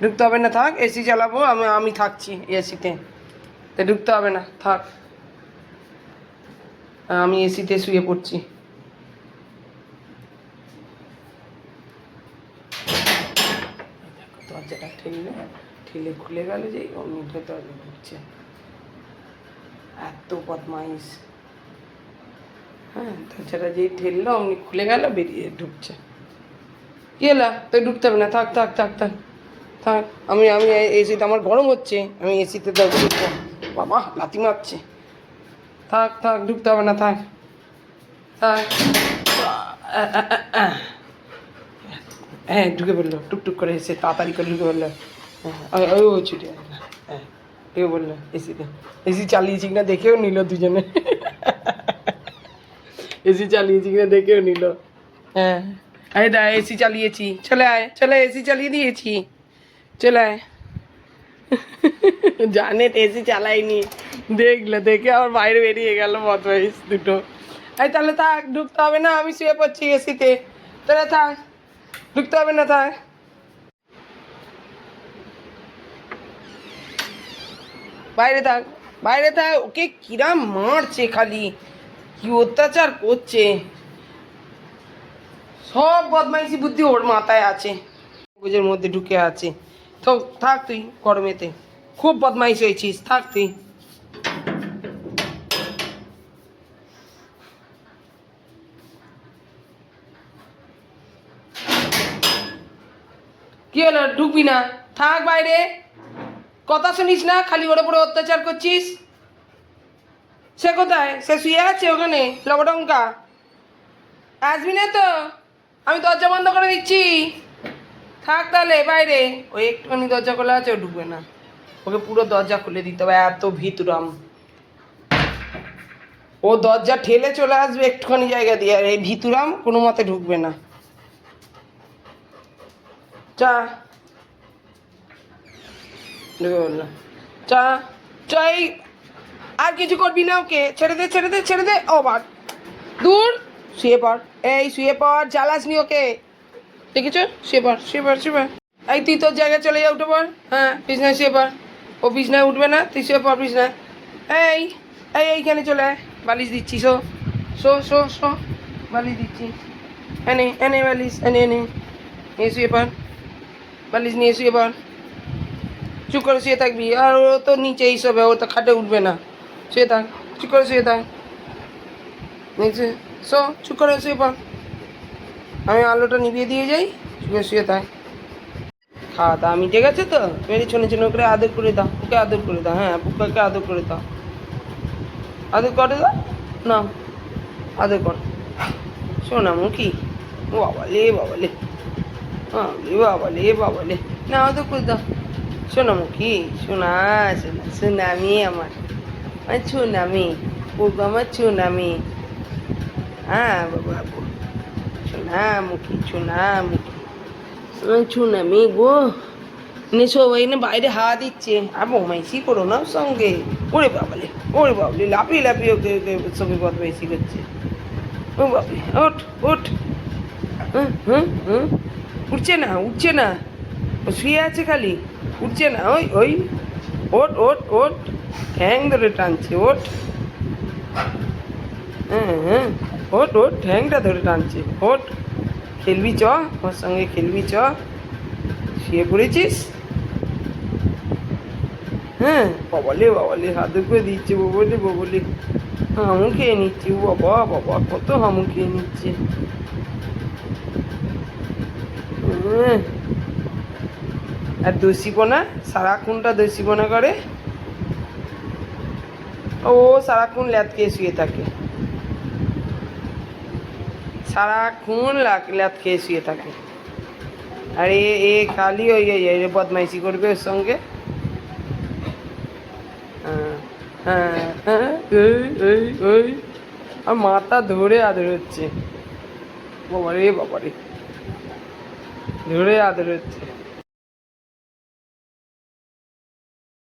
ঢুকতে হবে না, থাক। এসি চালাবো, আমি থাকছি এসিতে, তো ঢুকতে হবে না, থাক। আমি এসিতে শুয়ে পড়ছি। দরজাটা ঠেলে খুলে গেল, যে অমনি ভেতরে ঢুকছে। এত বদমাইশ। হ্যাঁ, দরজাটা যেই ঠেললো অমনি খুলে গেল, বেরিয়ে ঢুকছে। কি এলা, তো ঢুকতে হবে না, থাক থাক থাক থাক থাক। আমি এসিতে, আমার গরম হচ্ছে, আমি এসিতে তো ঢুকবো। বাবা লাথি মারছে। থাক থাক, ঢুকতে হবে না, থাক থাক। হ্যাঁ, ঢুকে পড়লো, টুকটুক করে এসে তাড়াতাড়ি করে ঢুকে পড়লো। হ্যাঁ, ওই ছুটে। হ্যাঁ, ঢুকে পড়লো এসিতে। এসি চালিয়েছি কিনা দেখেও নিল দুজনে। এসি চালিয়েছি কিনা দেখেও নিল। হ্যাঁ, আরে দা, এসি চালিয়েছি, চলে আয়, চলে, এসি চালিয়ে দিয়েছি, চলে আয়। জানে তো এসি চালাইনি, দেখলে, দেখে আবার বাইরে বেরিয়ে গেল বদমাইশ দুটো। এই তাহলে থাক, ঢুকতে হবে না, আমি শুয়ে পড়ছি এসিতে, তাহলে থাক, ঢুকতে হবে না, থাক। বাইরে থাক, বাইরে থাক। ওকে কিরাম মারছে, খালি কি অত্যাচার করছে। সব বদমাইশি বুদ্ধি ওর মাথায় আছে, মগজের মধ্যে ঢুকে আছে। তো থাক তুই, গরমেতে খুব বদমাইশ হয়েছিস, থাক তুই। কি হলো, ঢুকবি না? থাক বাইরে, কথা শুনিস না, খালি ওর উপরে অত্যাচার করছিস। সে কোথায়? সে শুয়ে আছে ওখানে লবডঙ্কা। আসবি না তো? আমি দরজা বন্ধ করে দিচ্ছি, থাক তাহলে বাইরে। ওই একটুখানি দরজা খোলা আছে, ও ঢুকবে না, ওকে পুরো দরজা খুলে দিতে হবে, এত ভিতরাম। ও দরজা ঠেলে চলে আসবে একটুখানি জায়গা দিয়ে, আর এই ভিতুরাম কোনো মতে ঢুকবে না। চা, ঢুকে বললো চা। চাই, আর কিছু করবি না, ওকে ছেড়ে দে, ছেড়ে দে, ছেড়ে দে। ও বাদ, দূর, শুয়ে পড়, এই শুয়ে পড়, জ্বালাসনি ওকে, দেখেছো? শুয়ে পড়, শুয়ে পড়, শুয়ে পড়। এই তুই তোর জায়গায় চলে যা, উঠে পড়। হ্যাঁ, বিছনায় শুয়ে পড়। ও বিছনায় উঠবে না, তুই শুয়ে পড় বিছনায়। এই এইখানে চলে আয়, বালিশ দিচ্ছি, শো শো শো শো, বালিশ দিচ্ছি। এনে এনে বালিশ, এনে এনে নিয়ে শুয়ে পড়, বালিশ নিয়ে শুয়ে পড়। চুপ করে শুয়ে থাকবি, আর ও তো নিচে এইসব, ও তো খাটে উঠবে না, শুয়ে থাক, চুপ করে শুয়ে থাক, নিচে শো, চুপ করে শুয়ে পড়। আমি আলোটা নিভিয়ে দিয়ে যাই, চুপ করে শুয়ে থাক। খাওয়া দাওয়া মিটে গেছে তো, মেরে ছোনে ছোনে করে আদর করে দাও, ওকে আদর করে দাও। হ্যাঁ, পুকাকে আদর করে দাও, আদর করে দাও, না আদর কর। শোনা মুখি, ও বাবালে বাবালে, হ্যাঁ লে বাবালে বাবালে, না আদর করে দাও। শোনা মুখি, শোনা শোনা, শোনামি আমার, আমার ছুনামি, ও আমার ছুনামি। হ্যাঁ বাবা, শোনা মুখি, শোনা মুখি, আমার ছুনামি গো। নে সবাই না বাইরে হাওয়া দিচ্ছে, আর বদমাইশি করো না ওর সঙ্গে। ওরে বাবালে, ওরে বাবলে, লাফিয়ে লাফিয়ে ওকে ওকে সঙ্গে বদমাইশি করছে। ও বাবলে, ওঠ ওঠ। হ্যাঁ হ্যাঁ হ্যাঁ, উঠছে না, উঠছে না, ও শুয়ে আছে খালি, উঠছে না। ওই ওই, ওঠ ওঠ ওঠ, ঠ্যাং ধরে টানছে, ওঠ। হ্যাঁ হ্যাঁ, ওঠ ওঠ, ঠ্যাংটা ধরে টানছে, ওঠ। খেলবি চ, ওর সঙ্গে খেলবি চ, শুয়ে পড়েছিস। হ্যাঁ, বাবালে বাবালে, হাত করে দিচ্ছে, ববলে ববলে, হামু খেয়ে নিচ্ছে। ও বাবা বাবা, কত হামু খেয়ে নিচ্ছে। আর দস্যিপনা, সারাক্ষণটা দস্যিপনা করে। ও সারাক্ষণ ল্যাদ খেয়ে শুয়ে থাকে, সারাক্ষণ ল্যাদ খেয়ে শুয়ে থাকে। আর এ খালি ওই বদমাইশি করবে ওর সঙ্গে। হ্যাঁ হ্যাঁ হ্যাঁ, ওই ওই ওই, আর মাথা ধরে আদর হচ্ছে, বাবারে বাবারে, ধরে আদর হচ্ছে।